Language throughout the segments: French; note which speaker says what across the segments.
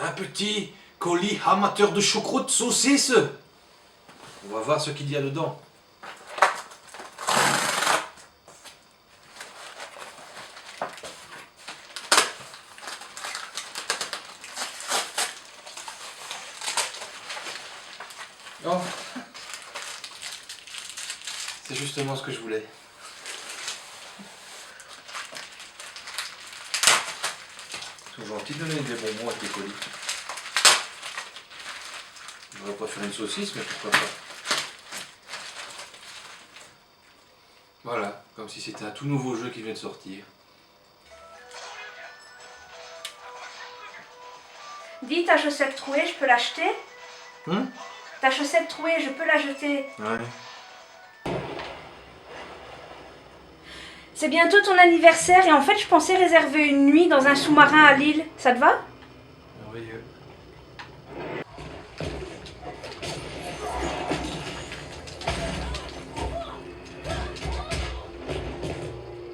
Speaker 1: Un petit colis amateur de choucroute saucisse. On va voir ce qu'il y a dedans. Oh, c'est justement ce que je voulais. Toujours gentil de donner des bonbons avec les colis. J'aurais préféré une saucisse, mais pourquoi pas. Voilà, comme si c'était un tout nouveau jeu qui vient de sortir.
Speaker 2: Dis, ta chaussette trouée, je peux l'acheter? Ta chaussette trouée, je peux la jeter?
Speaker 1: Ouais.
Speaker 2: C'est bientôt ton anniversaire et en fait, je pensais réserver une nuit dans un sous-marin à Lille. Ça te va?
Speaker 1: Merveilleux.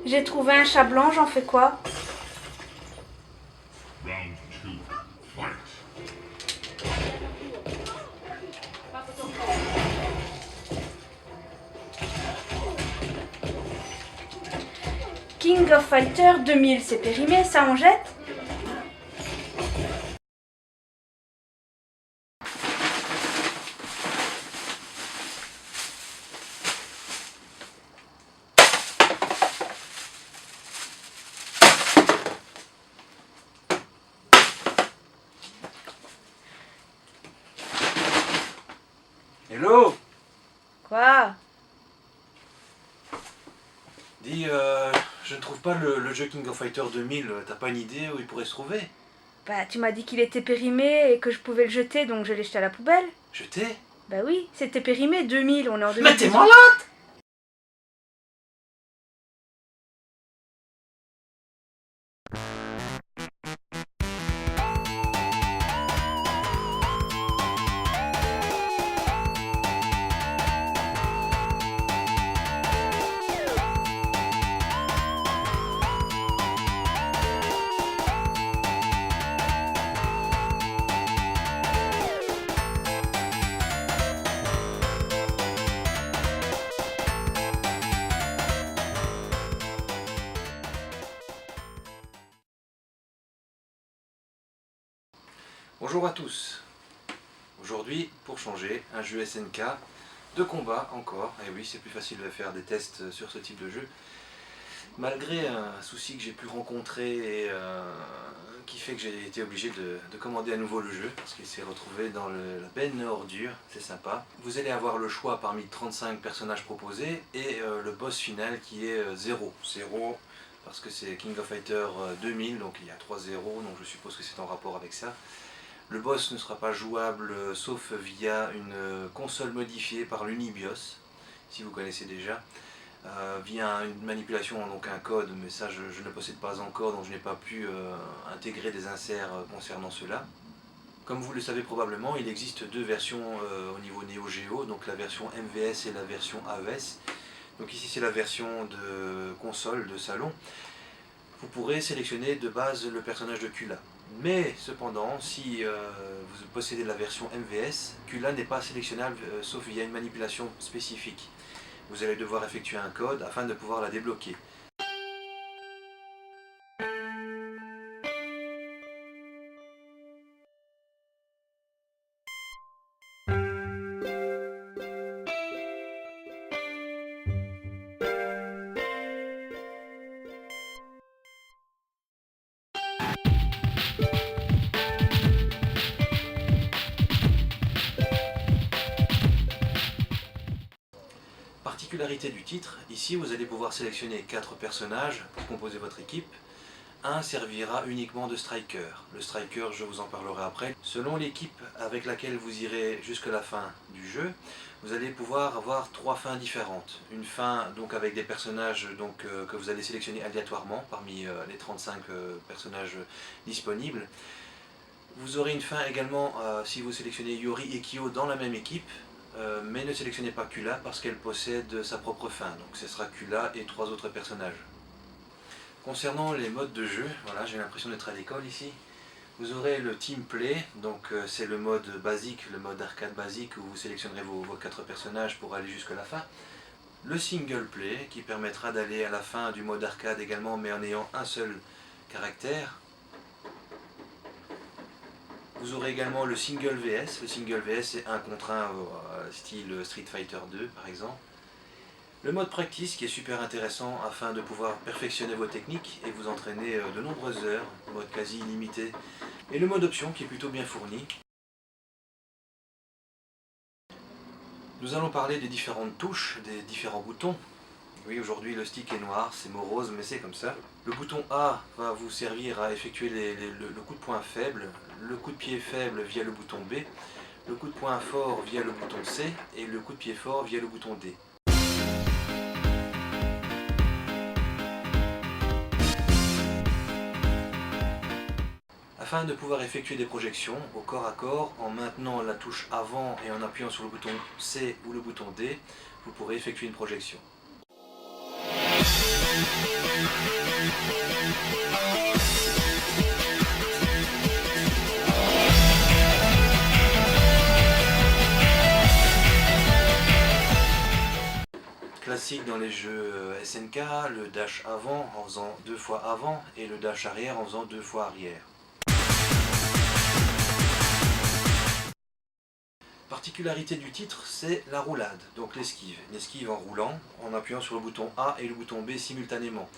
Speaker 2: J'ai trouvé un chat blanc, j'en fais quoi?
Speaker 3: Round 2, fight.
Speaker 2: King of Fighter 2000, c'est périmé, ça on jette?
Speaker 1: Hello.
Speaker 2: Quoi?
Speaker 1: Dis, je ne trouve pas le jeu King of Fighter 2000. T'as pas une idée où il pourrait se trouver?
Speaker 2: Bah, tu m'as dit qu'il était périmé et que je pouvais le jeter, donc je l'ai jeté à la poubelle.
Speaker 1: Jeté?
Speaker 2: Bah oui, c'était périmé 2000, on est en 2000.
Speaker 1: Mais t'es malade! Bonjour à tous. Aujourd'hui, pour changer, un jeu SNK de combat encore. Et oui, c'est plus facile de faire des tests sur ce type de jeu. Malgré un souci que j'ai pu rencontrer et qui fait que j'ai été obligé de commander à nouveau le jeu parce qu'il s'est retrouvé dans la benne ordure, c'est sympa. Vous allez avoir le choix parmi 35 personnages proposés et le boss final qui est 0. 0 parce que c'est King of Fighter 2000, donc il y a 3 0, donc je suppose que c'est en rapport avec ça. Le boss ne sera pas jouable sauf via une console modifiée par l'Unibios, si vous connaissez déjà, via une manipulation, donc un code, mais ça je ne possède pas encore, donc je n'ai pas pu intégrer des inserts concernant cela. Comme vous le savez probablement, il existe deux versions au niveau Neo Geo, donc la version MVS et la version AES. Donc ici c'est la version de console, de salon. Vous pourrez sélectionner de base le personnage de Kula. Mais cependant, si vous possédez la version MVS, Kula n'est pas sélectionnable sauf via une manipulation spécifique. Vous allez devoir effectuer un code afin de pouvoir la débloquer. Particularité du titre, ici vous allez pouvoir sélectionner 4 personnages pour composer votre équipe. Un servira uniquement de striker. Le striker, je vous en parlerai après. Selon l'équipe avec laquelle vous irez jusqu'à la fin du jeu, vous allez pouvoir avoir 3 fins différentes. Une fin donc avec des personnages donc, que vous allez sélectionner aléatoirement parmi les 35 personnages disponibles. Vous aurez une fin également si vous sélectionnez Yori et Kyo dans la même équipe. Mais ne sélectionnez pas Kula parce qu'elle possède sa propre fin, donc ce sera Kula et 3 autres personnages. Concernant les modes de jeu, voilà, j'ai l'impression d'être à l'école ici. Vous aurez le Team Play, donc c'est le mode basique, le mode arcade basique où vous sélectionnerez vos 4 personnages pour aller jusqu'à la fin. Le Single Play qui permettra d'aller à la fin du mode arcade également, mais en ayant un seul caractère. Vous aurez également le Single VS. Le Single VS c'est 1 contre 1 style Street Fighter 2 par exemple. Le mode practice qui est super intéressant afin de pouvoir perfectionner vos techniques et vous entraîner de nombreuses heures, mode quasi illimité. Et le mode option qui est plutôt bien fourni. Nous allons parler des différentes touches, des différents boutons. Oui, aujourd'hui le stick est noir, c'est morose, mais c'est comme ça. Le bouton A va vous servir à effectuer le coup de poing faible, le coup de pied faible via le bouton B, le coup de poing fort via le bouton C et le coup de pied fort via le bouton D. Afin de pouvoir effectuer des projections au corps à corps, en maintenant la touche avant et en appuyant sur le bouton C ou le bouton D, vous pourrez effectuer une projection. Classique dans les jeux SNK, le dash avant en faisant 2 fois avant et le dash arrière en faisant 2 fois arrière. Particularité du titre, c'est la roulade, donc l'esquive. Une esquive en roulant, en appuyant sur le bouton A et le bouton B simultanément.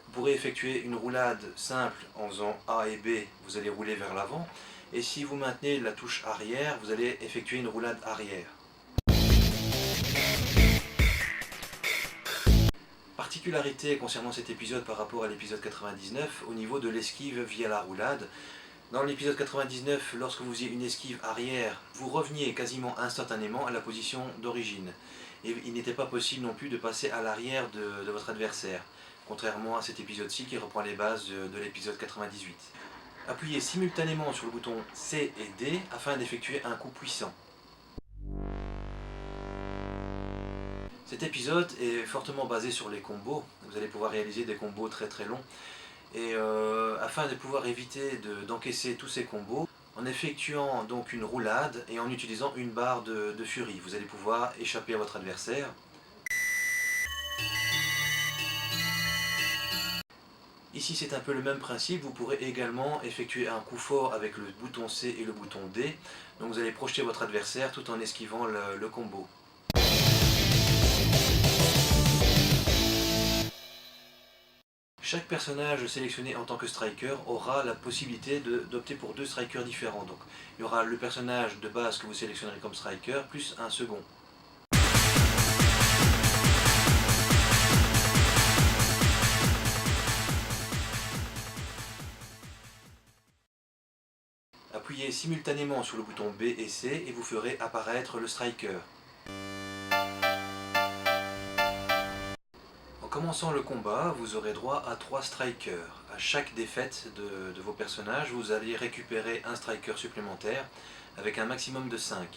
Speaker 1: Vous pourrez effectuer une roulade simple en faisant A et B, vous allez rouler vers l'avant. Et si vous maintenez la touche arrière, vous allez effectuer une roulade arrière. Particularité concernant cet épisode par rapport à l'épisode 99, au niveau de l'esquive via la roulade. Dans l'épisode 99, lorsque vous faisiez une esquive arrière, vous reveniez quasiment instantanément à la position d'origine. Et il n'était pas possible non plus de passer à l'arrière de votre adversaire, contrairement à cet épisode-ci qui reprend les bases de l'épisode 98. Appuyez simultanément sur le bouton C et D afin d'effectuer un coup puissant. Cet épisode est fortement basé sur les combos. Vous allez pouvoir réaliser des combos très très longs. Et afin de pouvoir éviter d'encaisser tous ces combos, en effectuant donc une roulade et en utilisant une barre de furie, vous allez pouvoir échapper à votre adversaire. Ici c'est un peu le même principe, vous pourrez également effectuer un coup fort avec le bouton C et le bouton D. Donc vous allez projeter votre adversaire tout en esquivant le combo. Chaque personnage sélectionné en tant que striker aura la possibilité d'opter pour 2 strikers différents. Donc, il y aura le personnage de base que vous sélectionnerez comme striker, plus un second. Appuyez simultanément sur le bouton B et C et vous ferez apparaître le striker. En commençant le combat, vous aurez droit à 3 strikers. À chaque défaite de vos personnages, vous allez récupérer un striker supplémentaire avec un maximum de 5.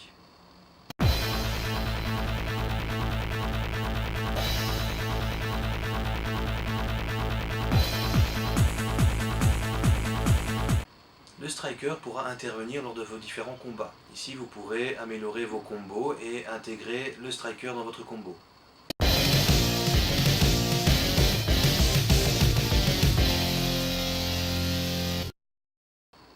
Speaker 1: Le striker pourra intervenir lors de vos différents combats. Ici, vous pourrez améliorer vos combos et intégrer le striker dans votre combo.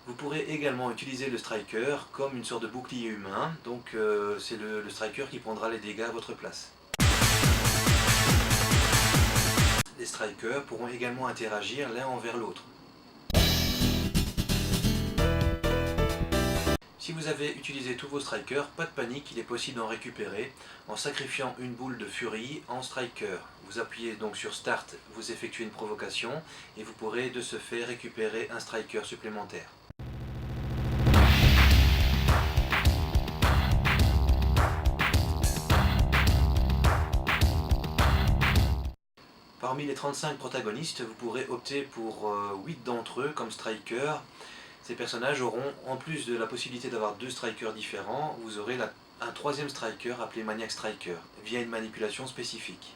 Speaker 1: Vous pourrez également utiliser le striker comme une sorte de bouclier humain, donc c'est le striker qui prendra les dégâts à votre place. Les strikers pourront également interagir l'un envers l'autre. Si vous avez utilisé tous vos strikers, pas de panique, il est possible d'en récupérer en sacrifiant une boule de furie en striker. Vous appuyez donc sur Start, vous effectuez une provocation et vous pourrez de ce fait récupérer un striker supplémentaire. Parmi les 35 protagonistes, vous pourrez opter pour 8 d'entre eux comme strikers. Ces personnages auront, en plus de la possibilité d'avoir 2 strikers différents, vous aurez un 3e striker appelé Maniac Striker, via une manipulation spécifique.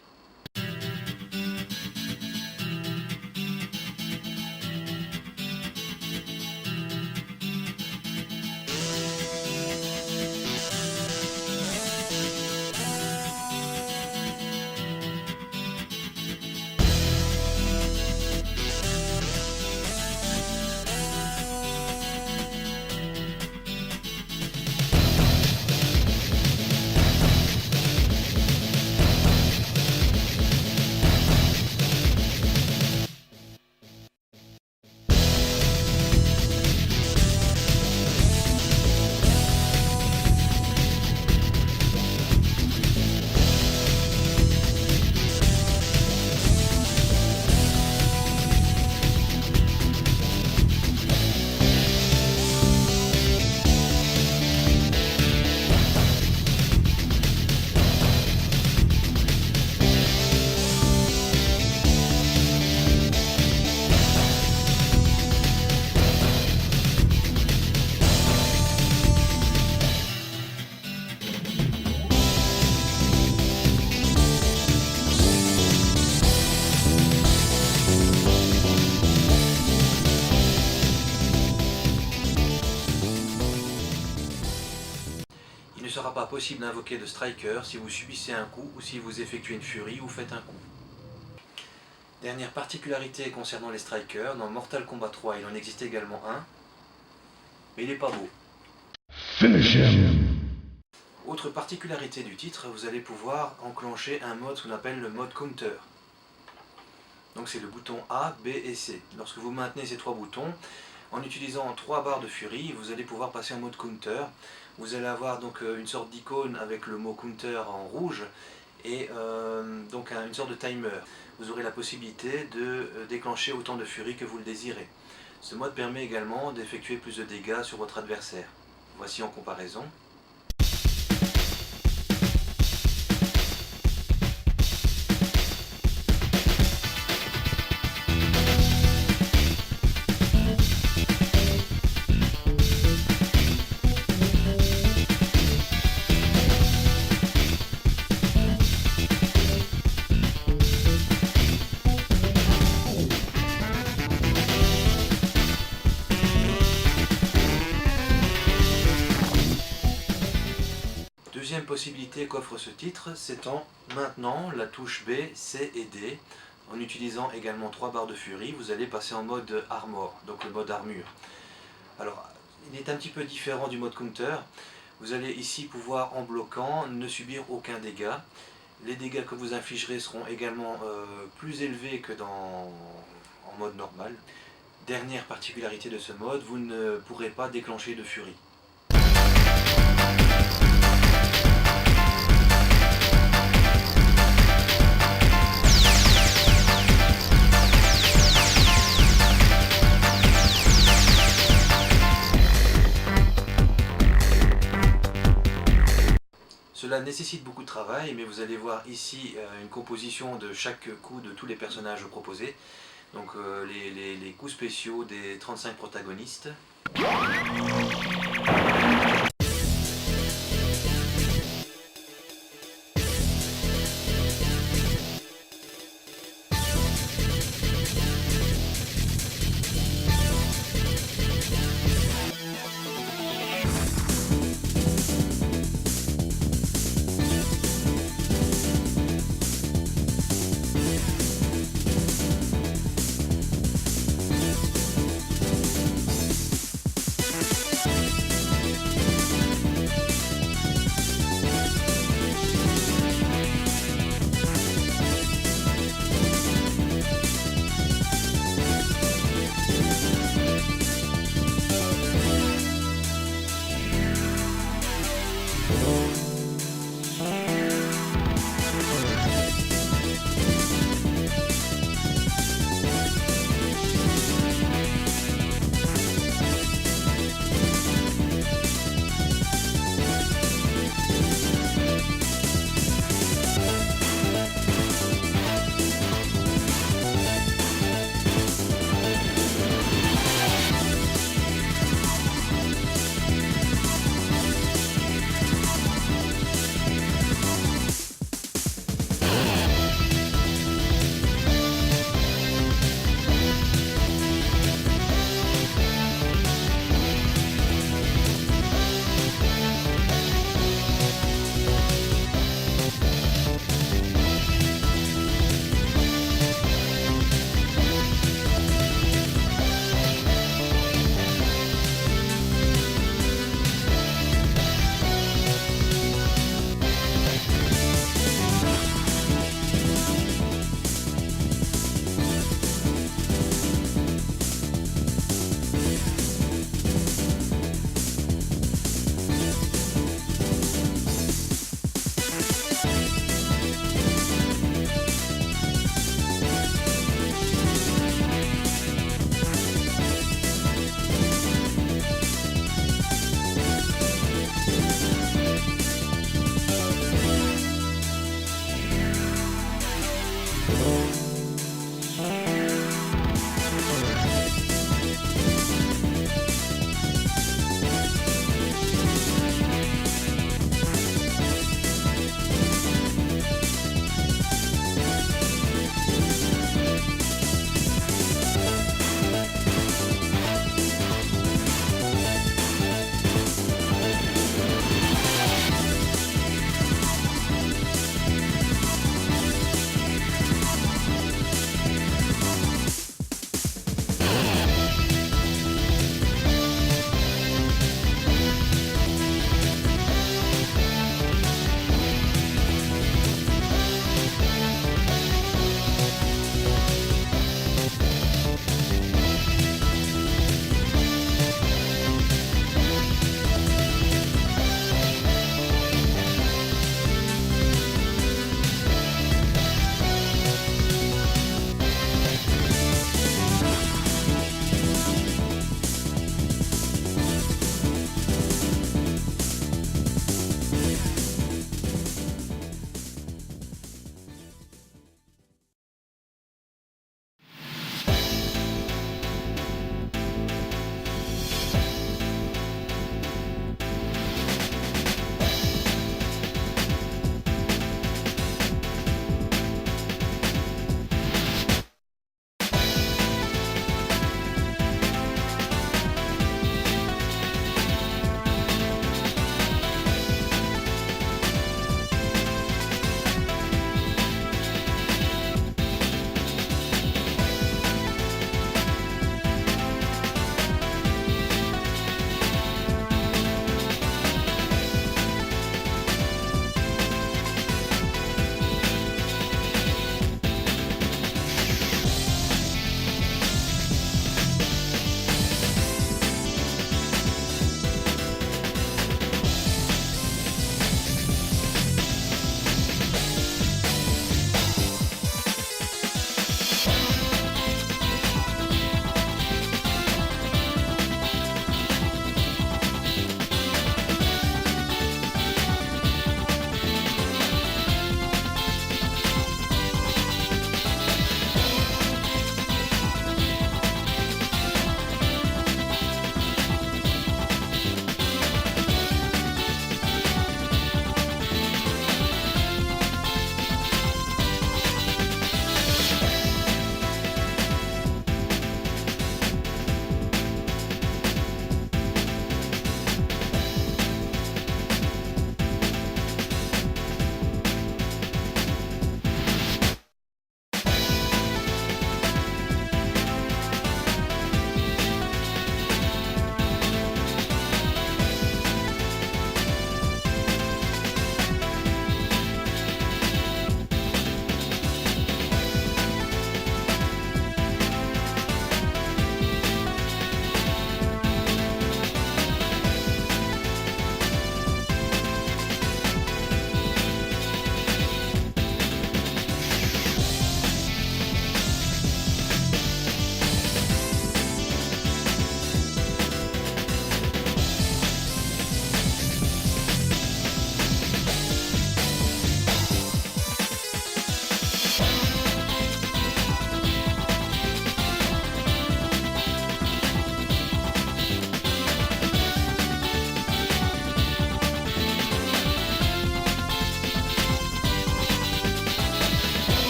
Speaker 1: ne sera pas possible d'invoquer de striker si vous subissez un coup ou si vous effectuez une furie ou faites un coup. Dernière particularité concernant les strikers, dans Mortal Kombat 3 il en existe également un, mais il n'est pas beau.
Speaker 3: Finish him.
Speaker 1: Autre particularité du titre, vous allez pouvoir enclencher un mode qu'on appelle le mode counter. Donc c'est le bouton A, B et C. Lorsque vous maintenez ces trois boutons, en utilisant 3 barres de furie, vous allez pouvoir passer en mode counter. Vous allez avoir donc une sorte d'icône avec le mot counter en rouge et donc une sorte de timer. Vous aurez la possibilité de déclencher autant de furie que vous le désirez. Ce mode permet également d'effectuer plus de dégâts sur votre adversaire. Voici en comparaison. Deuxième possibilité qu'offre ce titre, c'est en maintenant la touche B, C et D. En utilisant également 3 barres de furie, vous allez passer en mode armor, donc le mode armure. Alors, il est un petit peu différent du mode counter. Vous allez ici pouvoir, en bloquant, ne subir aucun dégât. Les dégâts que vous infligerez seront également plus élevés que en mode normal. Dernière particularité de ce mode, vous ne pourrez pas déclencher de furie. Cela nécessite beaucoup de travail, mais vous allez voir ici une composition de chaque coup de tous les personnages proposés. Donc les coups spéciaux des 35 protagonistes.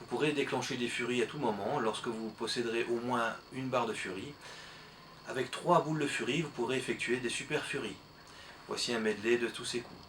Speaker 1: Vous pourrez déclencher des furies à tout moment lorsque vous posséderez au moins une barre de furie. Avec 3 boules de furie, vous pourrez effectuer des super furies. Voici un medley de tous ces coups.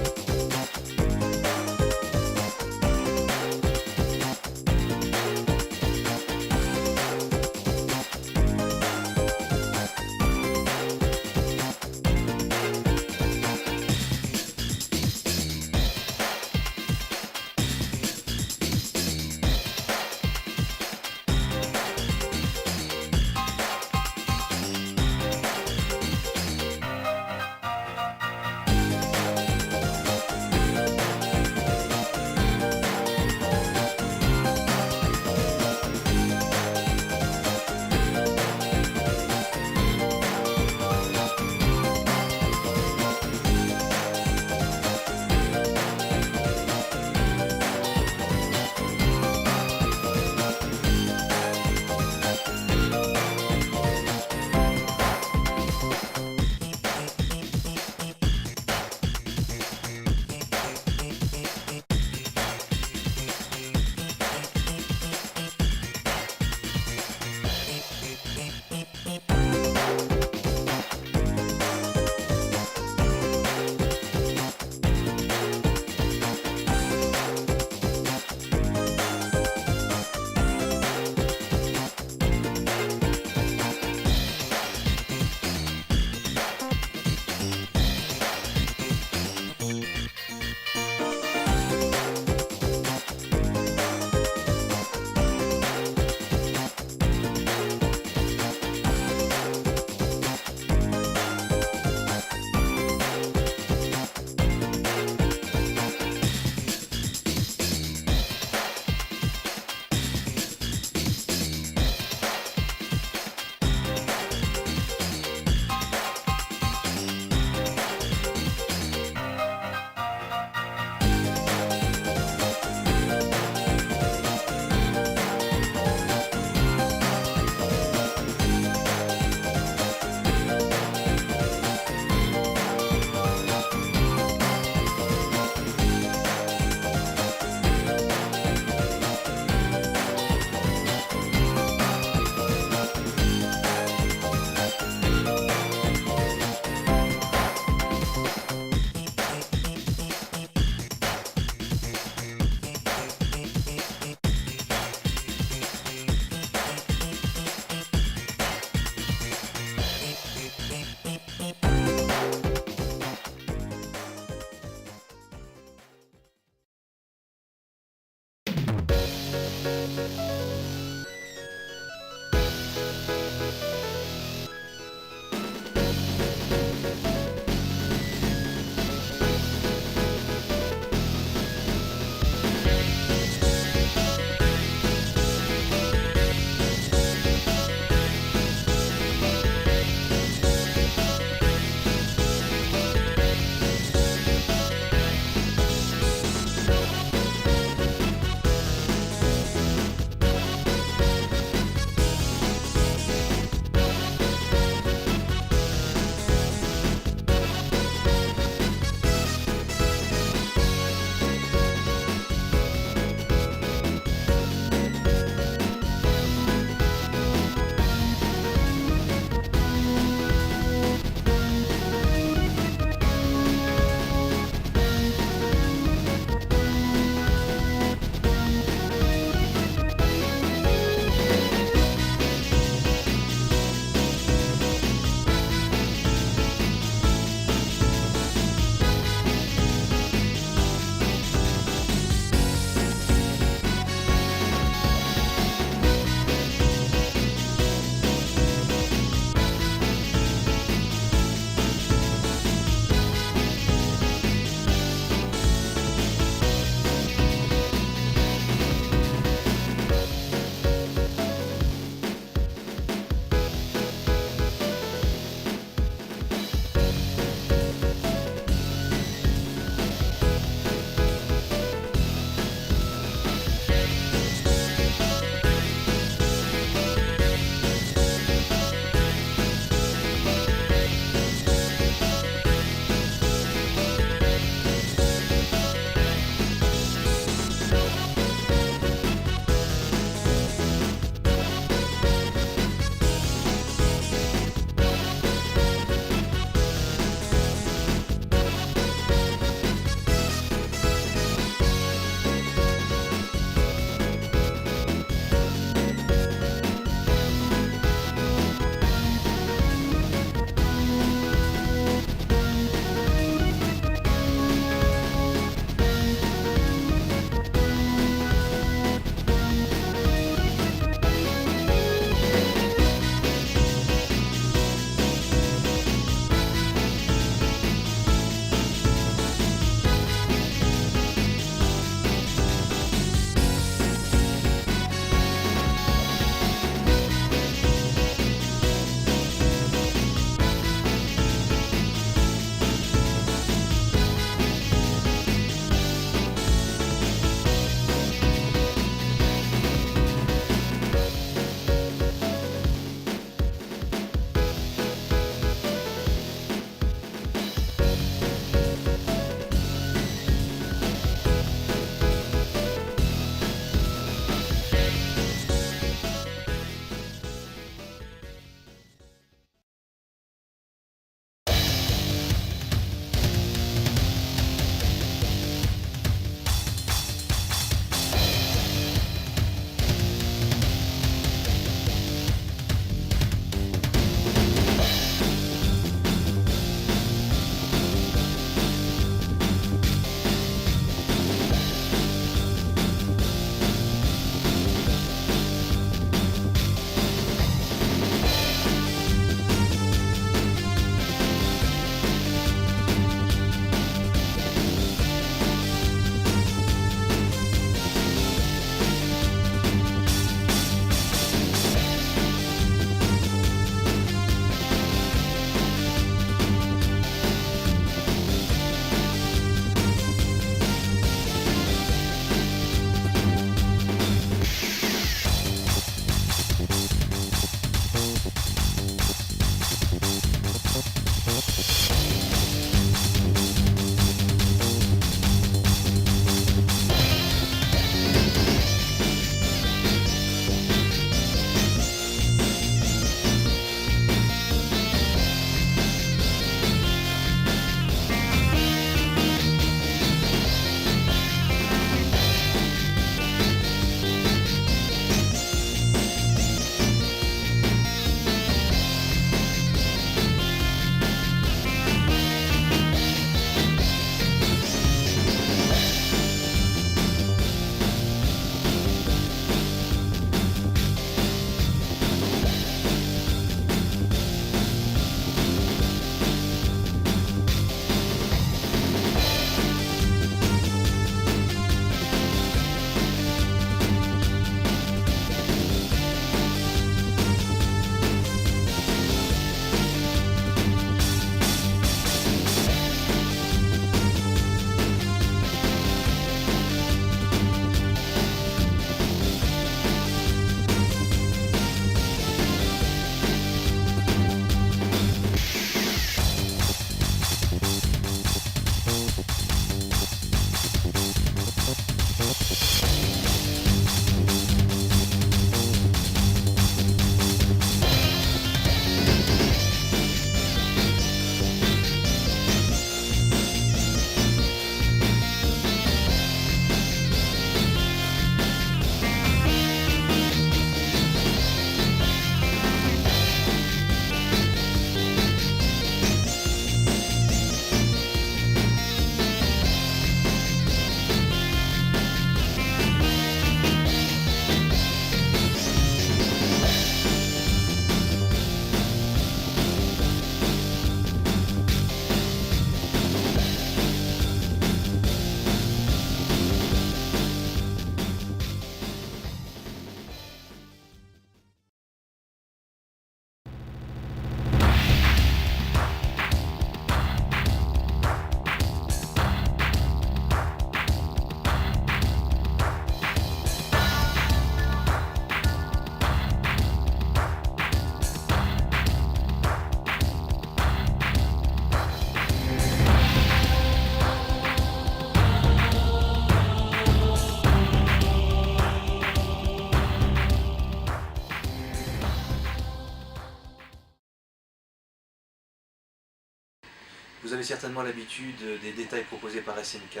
Speaker 1: Vous avez certainement l'habitude des détails proposés par SNK.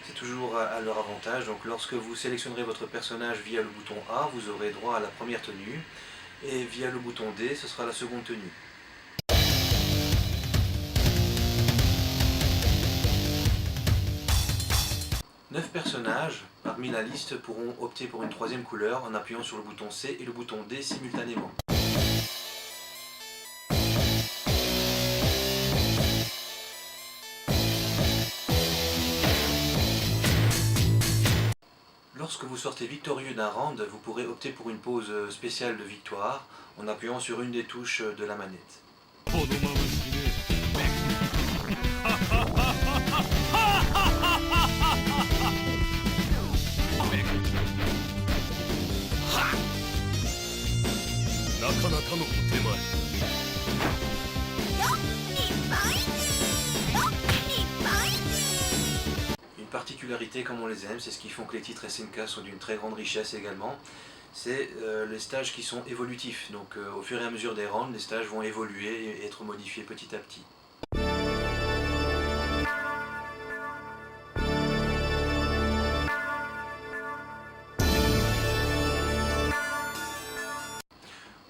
Speaker 1: C'est toujours à leur avantage. Donc lorsque vous sélectionnerez votre personnage via le bouton A, vous aurez droit à la première tenue. Et via le bouton D, ce sera la seconde tenue. Neuf personnages parmi la liste pourront opter pour une troisième couleur en appuyant sur le bouton C et le bouton D simultanément. Lorsque vous sortez victorieux d'un round, vous pourrez opter pour une pause spéciale de victoire en appuyant sur une des touches de la manette. Une particularité comme on les aime, c'est ce qui font que les titres SNK sont d'une très grande richesse également, c'est les stages qui sont évolutifs. Donc au fur et à mesure des rounds, les stages vont évoluer et être modifiés petit à petit.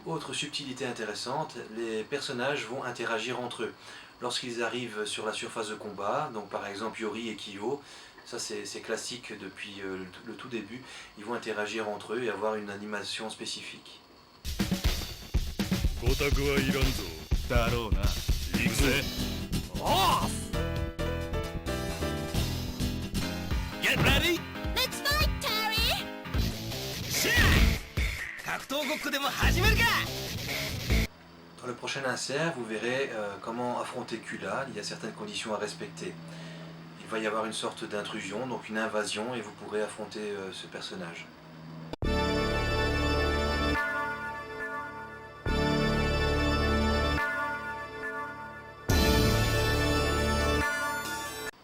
Speaker 1: Autre subtilité intéressante, les personnages vont interagir entre eux. Lorsqu'ils arrivent sur la surface de combat, donc par exemple Yori et Kyo, ça c'est classique depuis le tout début, ils vont interagir entre eux et avoir une animation spécifique.
Speaker 4: Get ready! Let's fight, Terry!
Speaker 1: Dans le prochain insert, vous verrez comment affronter Kula. Il y a certaines conditions à respecter. Il va y avoir une sorte d'intrusion, donc une invasion, et vous pourrez affronter ce personnage.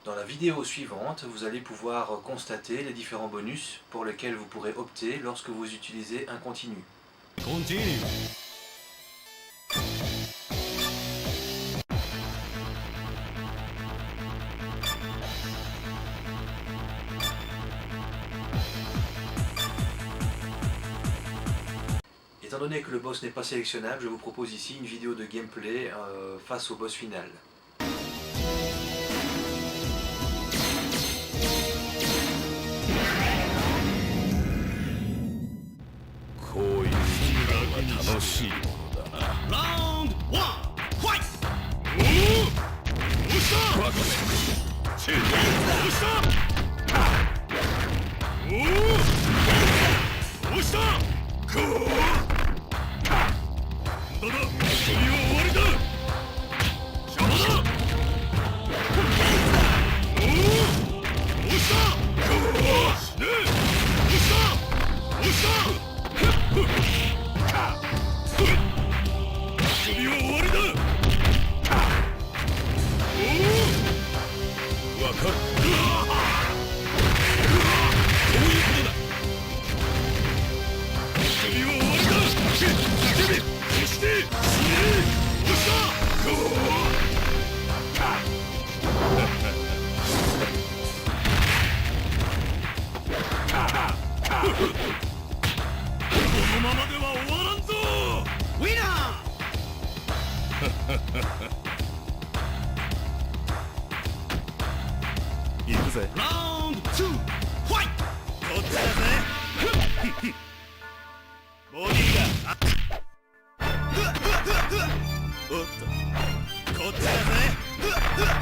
Speaker 1: Dans la vidéo suivante, vous allez pouvoir constater les différents bonus pour lesquels vous pourrez opter lorsque vous utilisez un continu.
Speaker 4: Continue!
Speaker 1: Étant donné que le boss n'est pas sélectionnable, je vous propose ici une vidéo de gameplay face au boss final.
Speaker 4: Round 1! Fight! Round 2! Fight! こっちだぜボディがおっとこっちだぜおっと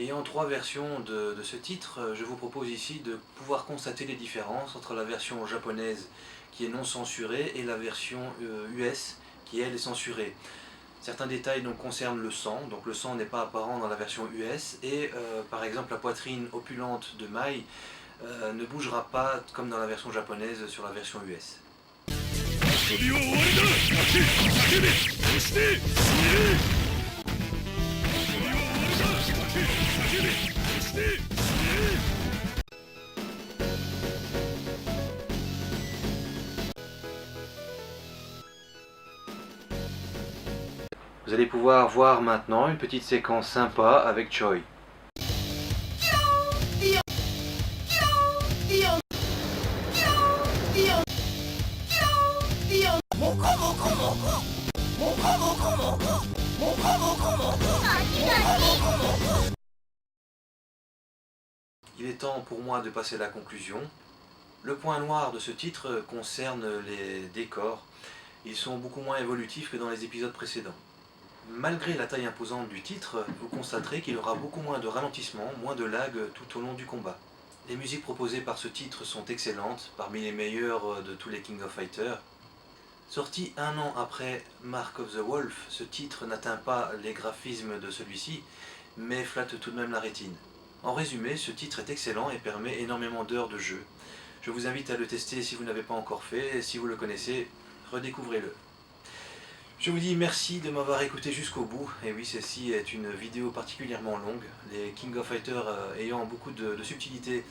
Speaker 1: Ayant 3 versions de ce titre, je vous propose ici de pouvoir constater les différences entre la version japonaise qui est non censurée et la version US qui elle est censurée. Certains détails donc concernent le sang, donc le sang n'est pas apparent dans la version US et par exemple la poitrine opulente de Mai ne bougera pas comme dans la version japonaise sur la version US. Vous allez pouvoir voir maintenant une petite séquence sympa avec Choi. Il est temps pour moi de passer à la conclusion. Le point noir de ce titre concerne les décors. Ils sont beaucoup moins évolutifs que dans les épisodes précédents. Malgré la taille imposante du titre, vous constaterez qu'il y aura beaucoup moins de ralentissement, moins de lag tout au long du combat. Les musiques proposées par ce titre sont excellentes, parmi les meilleures de tous les King of Fighters. Sorti 1 an après Mark of the Wolf, ce titre n'atteint pas les graphismes de celui-ci, mais flatte tout de même la rétine. En résumé, ce titre est excellent et permet énormément d'heures de jeu. Je vous invite à le tester si vous n'avez pas encore fait, et si vous le connaissez, redécouvrez-le. Je vous dis merci de m'avoir écouté jusqu'au bout, et oui, celle-ci est une vidéo particulièrement longue. Les King of Fighters ayant beaucoup de subtilité,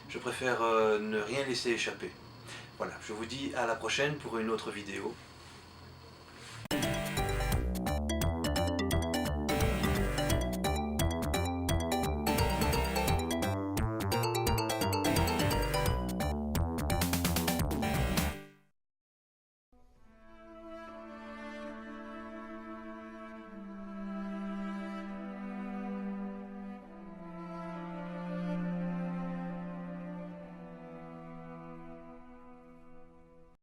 Speaker 1: je préfère ne rien laisser échapper. Voilà, je vous dis à la prochaine pour une autre vidéo.